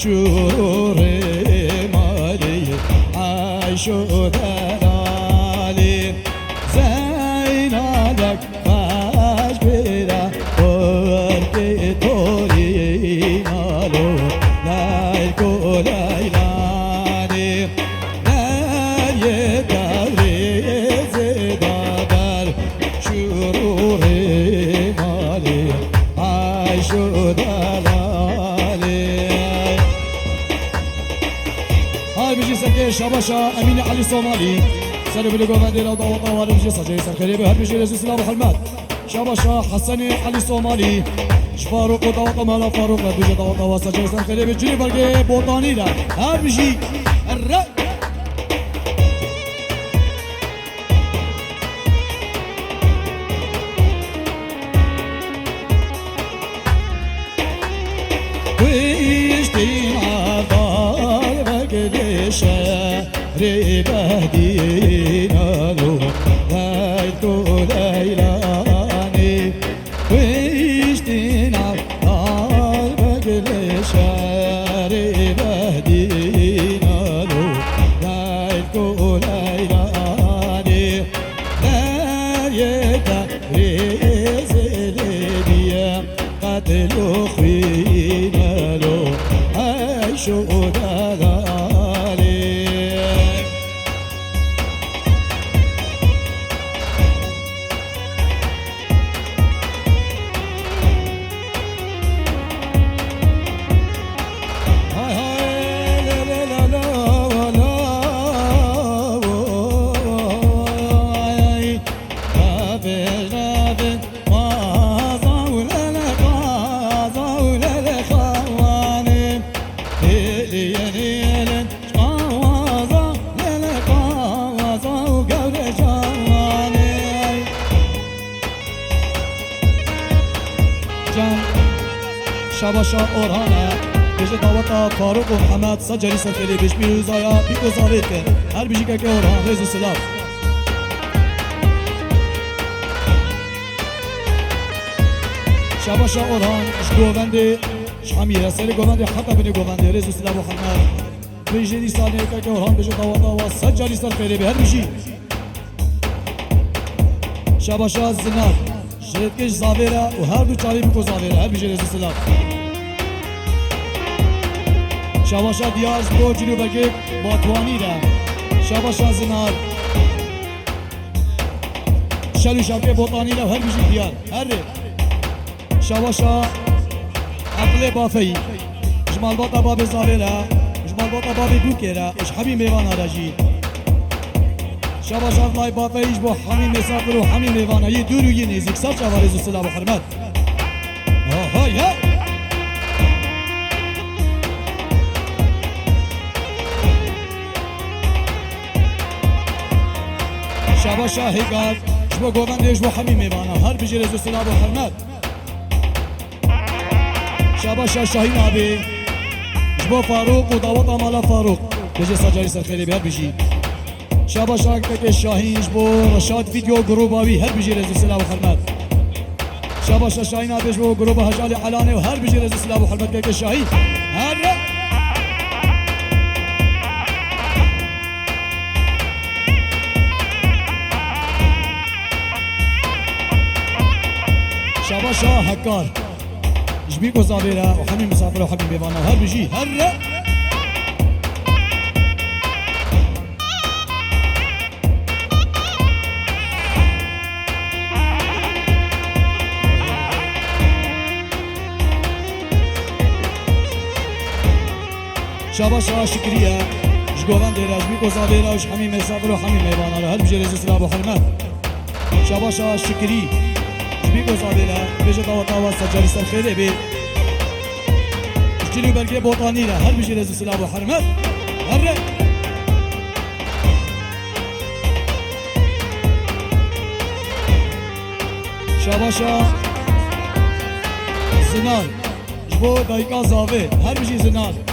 شور مالي عايشو دلالي زينالك خاش بلا ورقي طولي نالو لايكو لايلاني لاي داري زدادر شرور مالي عايشو دلالي بيجي سكي شباشا امين علي صومالي سنه بلغو غادير ضوء طوال بيجي سجي سكري بهر بيجي رزق سلام محمد شباشا حسني علي صومالي فاروق ضوء طمال فاروق بيجي ضوء سجي سكري بيجي برقي بوطاني لا هر بيجي الرأي ويشتين شهري بهدينا له ليلتو ليلاني ويشتينا نار بقل شهري بهدينا له ليلتو ليلاني لا يدري زلبيا قتلوا خوينا له عيشوا دغا شباشا اورهانه بيجي دعوتا فاروق ومحمد سجلي سفلي بيش بيوزايا بيكو زاويت هر بيجي كاكي اورهان ريزو سلاف شباشا اورهان اش گووندي شاميرا سري گووندي حتى بني گووندي ريزو سلاف محمد بيجي دي سالي كاكي اورهان بيجي دعوتا وسجلي سفلي بهر بيجي شباشا زناد شريتكش زاويرا وهر دو چاري بيكو زاويرا هر بيجي ريزو سلاف شباشا دیارز بو جنوبگی باتوانی را شباشا زنار شلو شبکه بوطانی را هر بیشی دیار هر شباشا عقل بافی جمال باتا باب زاوی را جمال باتا باب دوکه را اش حمی میوان آراجی شباشا لای بافی اش بو حمی مسافر و حمی میوان یه دور و یه نزیک سر چوارز و سلام و حرمت های های شباشا هيكار شبو گووندي شبو حمي ميوانا هر بيجي رزو سلام وحرمت شباشا شاهين ابي شبو فاروق ودعوت مالا فاروق بيجي سجاري سرخيري بهر بيجي شباشا كاكي شاهين شبو رشاد فيديو جروب ابي هر بيجي رزو سلام وحرمت شباشا شاهين ابي شبو جروب هجالي علاني وهر بيجي رزو سلام وحرمت كاكي شاهين هر شباشا هكار جبيكو زاويرا وحمي مسافر وحمي بيوانا وهر بيجي هر شباشا شكريا جگوان ديرا جبيكو زاويرا وحمي مسافر وحمي بيوانا وهر بيجي رزق سلام وحرمت شباشا شكري بيكو زاويرا بيجي دعوتا وسجاري سرخيري بي اشتريو برقي بوطاني را هر بيجي رزو سلام وحرمت هر شباشا زنان جبو دايكا زاوي هر بيجي زنان